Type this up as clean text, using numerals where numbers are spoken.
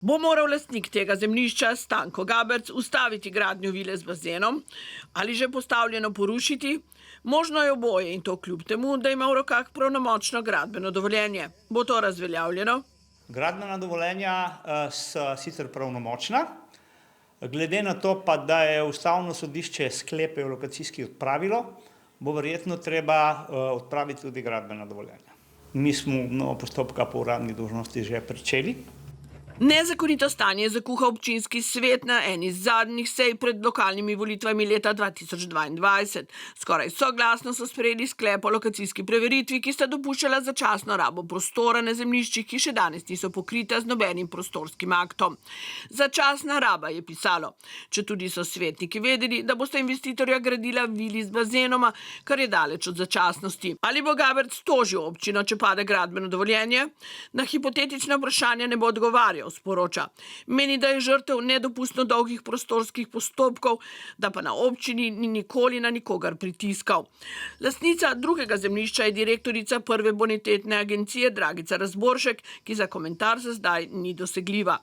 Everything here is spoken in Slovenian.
Bo moral lastnik tega zemljišča Stanko Gaberc ustaviti gradnjo vile z bazenom ali že postavljeno porušiti? Možno je oboje in to kljub temu, da ima v rokah pravnomočno gradbeno dovoljenje. Bo to razveljavljeno? Gradbena dovoljenja so sicer pravnomočna, glede na to pa, da je Ustavno sodišče sklepe o lokacijski odpravilo, bo verjetno treba odpraviti tudi gradbena dovoljenja. Mi smo novo postopka po uradni dolžnosti že pričeli. Nezakonito stanje je zakuhal občinski svet na eni zadnjih sej pred lokalnimi volitvami leta 2022. Skoraj soglasno so sprejeli sklep o lokacijski preveritvi, ki sta dopuščala začasno rabo prostora na zemljiščih, ki še danes niso pokrita z nobenim prostorskim aktom. Začasna raba je pisalo, četudi so svetniki vedeli, da bosta investitorja gradila vili z bazenoma, kar je daleč od začasnosti. Ali bo Gaberc tožil občino, če pade gradbeno dovoljenje? Na hipotetična vprašanja ne bo odgovarjal, sporoča. Meni, da je žrtev nedopustno dolgih prostorskih postopkov, da pa na občini ni nikoli na nikogar pritiskal. Lastnica drugega zemljišča je direktorica prve bonitetne agencije Dragica Razboršek, ki za komentar za zdaj ni dosegljiva.